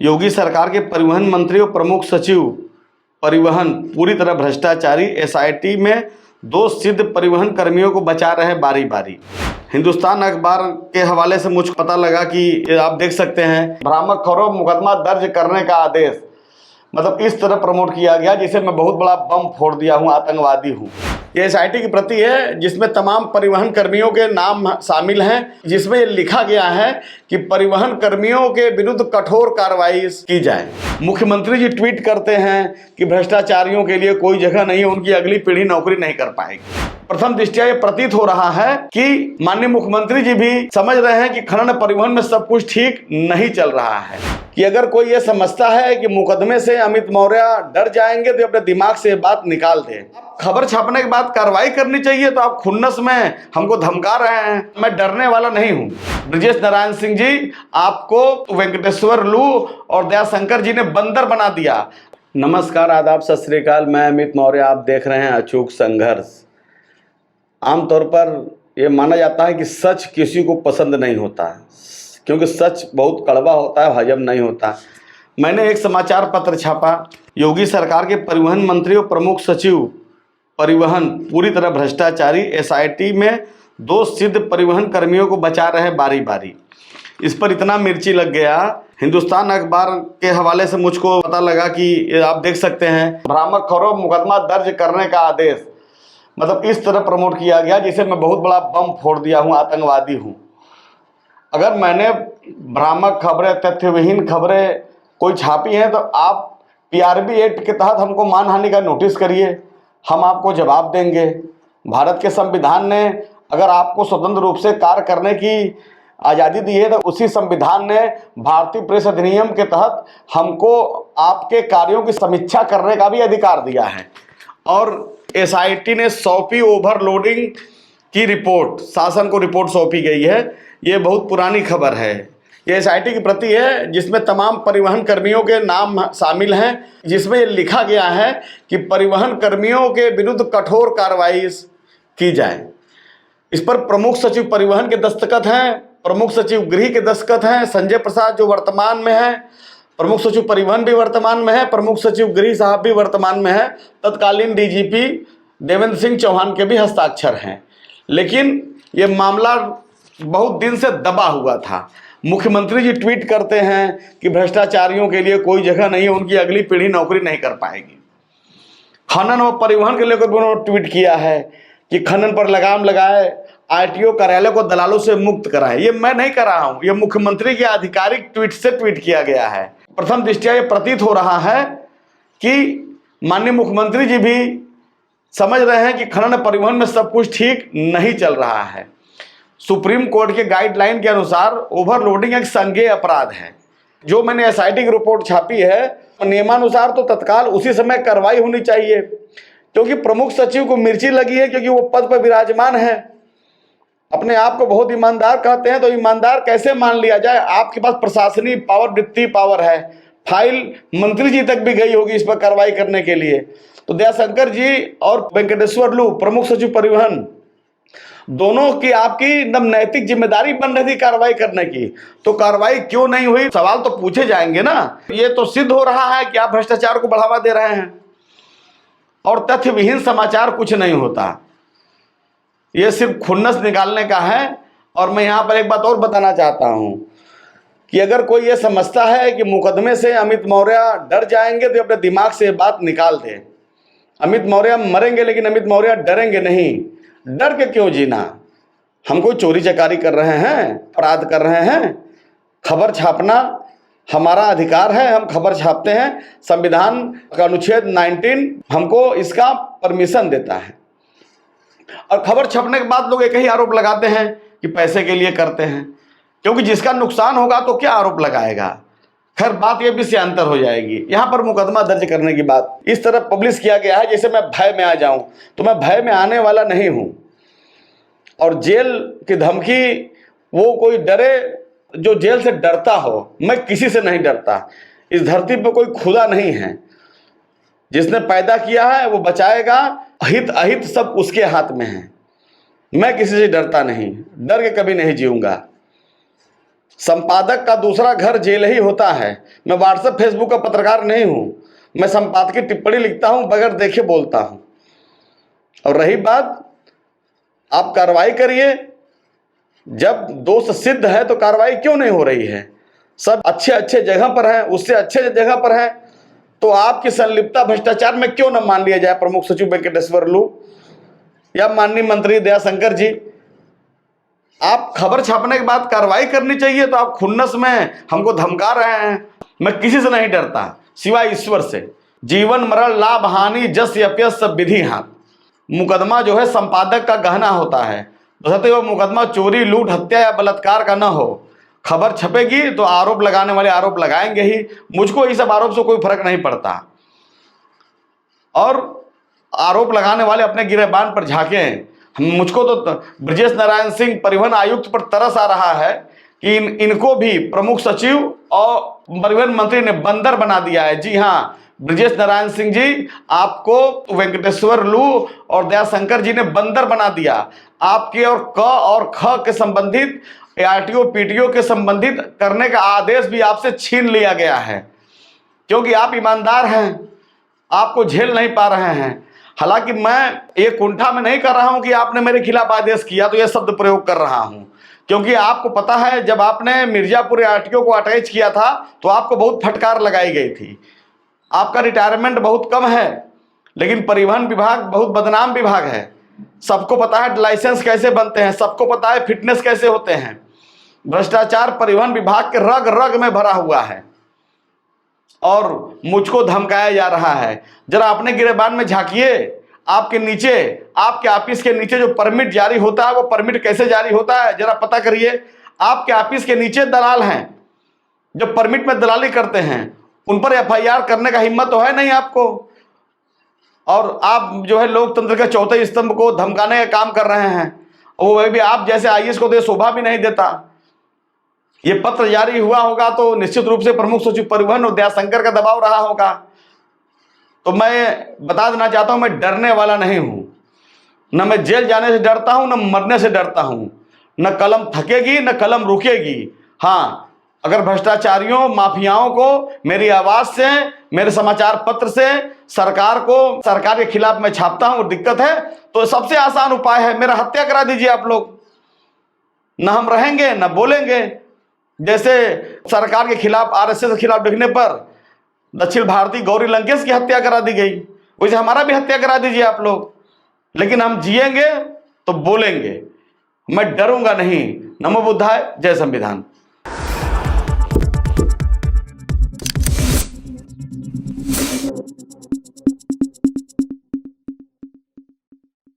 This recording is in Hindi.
योगी सरकार के परिवहन मंत्री और प्रमुख सचिव परिवहन पूरी तरह भ्रष्टाचारी। एसआईटी में दोष सिद्ध परिवहन कर्मियों को बचा रहे बारी बारी। हिंदुस्तान अखबार के हवाले से मुझको पता लगा कि आप देख सकते हैं, भ्रामक खबरों मुकदमा दर्ज करने का आदेश, मतलब इस तरह प्रमोट किया गया जिसे मैं बहुत बड़ा बम फोड़ दिया हूँ, आतंकवादी हूँ। ये एसआईटी की प्रति है जिसमें तमाम परिवहन कर्मियों के नाम शामिल हैं, जिसमें ये लिखा गया है कि परिवहन कर्मियों के विरुद्ध कठोर कार्रवाई की जाए। मुख्यमंत्री जी ट्वीट करते हैं कि भ्रष्टाचारियों के लिए कोई जगह नहीं है, उनकी अगली पीढ़ी नौकरी नहीं कर पाएगी। प्रथम दृष्टया ये प्रतीत हो रहा है कि माननीय मुख्यमंत्री जी भी समझ रहे हैं कि खनन परिवहन में सब कुछ ठीक नहीं चल रहा है। कि अगर कोई ये समझता है कि मुकदमे से अमित मौर्य डर जाएंगे तो अपने दिमाग से ये बात निकाल दे। खबर छापने के बाद कार्रवाई करनी चाहिए तो आप खुन्नस में हमको धमका रहे हैं। मैं डरने वाला नहीं हूँ। ब्रजेश नारायण सिंह जी, आपको वेंकटेश्वर लू और दयाशंकर जी ने बंदर बना दिया। नमस्कार, आदाब, सत श्री अकाल। मैं अमित मौर्य, आप देख रहे हैं अचूक संघर्ष। आमतौर पर यह माना जाता है कि सच किसी को पसंद नहीं होता, क्योंकि सच बहुत कड़वा होता है, हजम नहीं होता। मैंने एक समाचार पत्र छापा, योगी सरकार के परिवहन मंत्री और प्रमुख सचिव परिवहन पूरी तरह भ्रष्टाचारी। एसआईटी में दोष सिद्ध परिवहन कर्मियों को बचा रहे बारी बारी। इस पर इतना मिर्ची लग गया। हिंदुस्तान अखबार के हवाले से मुझको पता लगा कि आप देख सकते हैं, भ्रामक खबरों मुकदमा दर्ज करने का आदेश, मतलब इस तरह प्रमोट किया गया जिसे मैं बहुत बड़ा बम फोड़ दिया हूँ, आतंकवादी हूँ। अगर मैंने भ्रामक खबरें, तथ्यविहीन खबरें कोई छापी हैं तो आप पीआरबी एक्ट के तहत हमको मानहानि का नोटिस करिए, हम आपको जवाब देंगे। भारत के संविधान ने अगर आपको स्वतंत्र रूप से कार्य करने की आज़ादी दी है तो उसी संविधान ने भारतीय प्रेस अधिनियम के तहत हमको आपके कार्यों की समीक्षा करने का भी अधिकार दिया है। और एसआईटी ने सौंपी ओवरलोडिंग की रिपोर्ट, शासन को रिपोर्ट सौंपी गई है। ये बहुत पुरानी खबर है। ये एसआईटी की प्रति है जिसमें तमाम परिवहन कर्मियों के नाम शामिल हैं, जिसमें ये लिखा गया है कि परिवहन कर्मियों के विरुद्ध कठोर कार्रवाई की जाए। इस पर प्रमुख सचिव परिवहन के दस्तखत हैं, प्रमुख सचिव गृह के दस्तखत हैं, संजय प्रसाद जो वर्तमान में है, प्रमुख सचिव परिवहन भी वर्तमान में है, प्रमुख सचिव गृह साहब भी वर्तमान में है, तत्कालीन डीजीपी देवेंद्र सिंह चौहान के भी हस्ताक्षर हैं। लेकिन ये मामला बहुत दिन से दबा हुआ था। मुख्यमंत्री जी ट्वीट करते हैं कि भ्रष्टाचारियों के लिए कोई जगह नहीं है, उनकी अगली पीढ़ी नौकरी नहीं कर पाएगी। खनन और परिवहन के लेकर उन्होंने ट्वीट किया है कि खनन पर लगाम लगाए, आरटीओ कार्यालय को दलालों से मुक्त कराएं। ये मैं नहीं कर रहा हूं, ये मुख्यमंत्री के आधिकारिक ट्वीट से ट्वीट किया गया है। प्रथम दृष्टया ये प्रतीत हो रहा है कि माननीय मुख्यमंत्री जी भी समझ रहे हैं कि खनन परिवहन में सब कुछ ठीक नहीं चल रहा है। सुप्रीम कोर्ट के गाइडलाइन के अनुसार ओवरलोडिंग एक संज्ञेय अपराध है। जो मैंने एसआईटी की रिपोर्ट छापी है, नियमानुसार तो तत्काल उसी समय कार्रवाई होनी चाहिए, क्योंकि प्रमुख सचिव को मिर्ची लगी है, क्योंकि वो पद पर विराजमान है। अपने आप को बहुत ईमानदार कहते हैं, तो ईमानदार कैसे मान लिया जाए? आपके पास प्रशासनिक पावर, वित्तीय पावर है, फाइल मंत्री जी तक भी गई होगी इस पर कार्रवाई करने के लिए। तो दयाशंकर जी और वेंकटेश्वर लू प्रमुख सचिव परिवहन, दोनों की आपकी एकदम नैतिक जिम्मेदारी बन रही थी कार्रवाई करने की, तो कार्रवाई क्यों नहीं हुई? सवाल तो पूछे जाएंगे ना। ये तो सिद्ध हो रहा है कि आप भ्रष्टाचार को बढ़ावा दे रहे हैं और तथ्यविहीन समाचार कुछ नहीं होता। ये सिर्फ खुन्नस निकालने का है। और मैं यहाँ पर एक बात और बताना चाहता हूँ कि अगर कोई ये समझता है कि मुकदमे से अमित मौर्य डर जाएंगे तो अपने दिमाग से ये बात निकाल दे। अमित मौर्य मरेंगे लेकिन अमित मौर्य डरेंगे नहीं। डर के क्यों जीना? हम कोई चोरी चकारी कर रहे हैं, अपराध कर रहे हैं? खबर छापना हमारा अधिकार है, हम खबर छापते हैं। संविधान का अनुच्छेद 19 हमको इसका परमिशन देता है। और खबर छपने के बाद लोग एक ही आरोप लगाते हैं कि पैसे के लिए करते हैं, क्योंकि जिसका नुकसान होगा तो क्या आरोप लगाएगा? खैर, बात यह विषयांतर हो जाएगी। यहाँ पर मुकदमा दर्ज करने की बात इस तरह पब्लिश किया गया है जैसे मैं भय में आ जाऊं, तो मैं भय में आने वाला नहीं हूं। और जेल की धमकी, वो कोई डरे जो जेल से डरता हो, मैं किसी से नहीं डरता। इस धरती पर कोई खुदा नहीं है, जिसने पैदा किया है वो बचाएगा, हित अहित सब उसके हाथ में है। मैं किसी से डरता नहीं, डर के कभी नहीं जीऊंगा। संपादक का दूसरा घर जेल ही होता है। मैं व्हाट्सएप फेसबुक का पत्रकार नहीं हूं, मैं संपादकीय टिप्पणी लिखता हूं, बगैर देखे बोलता हूं। और रही बात, आप कार्रवाई करिए, जब दोष सिद्ध है तो कार्रवाई क्यों नहीं हो रही है? सब अच्छे अच्छे जगह पर हैं, उससे अच्छे जगह पर हैं, तो आपकी संलिप्तता भ्रष्टाचार में क्यों न मान लिया जाए? प्रमुख सचिव वेंकटेश्वर लू या माननीय मंत्री दयाशंकर जी, आप खबर छापने के बाद कार्रवाई करनी चाहिए, तो आप खुन्नस में हमको धमका रहे हैं। मैं किसी से नहीं डरता सिवाय ईश्वर से। जीवन मरण लाभ हानि जस यप्यस सब विधि हाथ। मुकदमा जो है संपादक का गहना होता है, बशर्ते वो मुकदमा चोरी, लूट, हत्या या बलात्कार का न हो। खबर छपेगी तो आरोप लगाने वाले आरोप लगाएंगे ही, मुझको इस सब आरोप से कोई फर्क नहीं पड़ता। और आरोप लगाने वाले अपने गिरेबान पर झांकें। मुझको तो ब्रजेश नारायण सिंह परिवहन आयुक्त पर तरस आ रहा है कि इनको भी प्रमुख सचिव और परिवहन मंत्री ने बंदर बना दिया है। जी हाँ, ब्रजेश नारायण सिंह जी, आपको वेंकटेश्वर लू और दयाशंकर जी ने बंदर बना दिया। आपके और क और ख के संबंधित आरटीओ पीटीओ के संबंधित करने का आदेश भी आपसे छीन लिया गया है, क्योंकि आप ईमानदार हैं, आपको झेल नहीं पा रहे हैं। हालांकि मैं ये कुंठा में नहीं कर रहा हूं कि आपने मेरे खिलाफ आदेश किया तो यह शब्द प्रयोग कर रहा हूं, क्योंकि आपको पता है जब आपने मिर्जापुर आरटीओ को अटैच किया था तो आपको बहुत फटकार लगाई गई थी। आपका रिटायरमेंट बहुत कम है, लेकिन परिवहन विभाग बहुत बदनाम विभाग है। सबको पता है लाइसेंस कैसे बनते हैं, सबको पता है फिटनेस कैसे होते हैं। भ्रष्टाचार परिवहन विभाग के रग रग में भरा हुआ है और मुझको धमकाया जा रहा है। जरा अपने गिरेबान में झांकिए, आपके नीचे, आपके ऑफिस के नीचे जो परमिट जारी होता है वो परमिट कैसे जारी होता है जरा पता करिए। आपके ऑफिस के नीचे दलाल हैं जो परमिट में दलाली करते हैं, उन पर एफआईआर करने का हिम्मत तो है नहीं आपको। और आप जो है लोकतंत्र के चौथे स्तंभ को धमकाने का काम कर रहे हैं, वो भी आप जैसे आईएएस को तो शोभा भी नहीं देता। ये पत्र जारी हुआ होगा तो निश्चित रूप से प्रमुख सचिव परिवहन और दयाशंकर का दबाव रहा होगा। तो मैं बता देना चाहता हूं, मैं डरने वाला नहीं हूं, न मैं जेल जाने से डरता हूं, न मरने से डरता हूं। न कलम थकेगी न कलम रुकेगी। हाँ, अगर भ्रष्टाचारियों माफियाओं को मेरी आवाज से, मेरे समाचार पत्र से सरकार के खिलाफ मैं छापता हूं और दिक्कत है, तो सबसे आसान उपाय है मेरा हत्या करा दीजिए आप लोग। न हम रहेंगे न बोलेंगे। जैसे सरकार के खिलाफ, आरएसएस के खिलाफ लिखने पर दक्षिण भारतीय गौरी लंकेश की हत्या करा दी गई, वैसे हमारा भी हत्या करा दीजिए आप लोग। लेकिन हम जिएंगे तो बोलेंगे, मैं डरूंगा नहीं। नमो बुद्धाय, जय संविधान।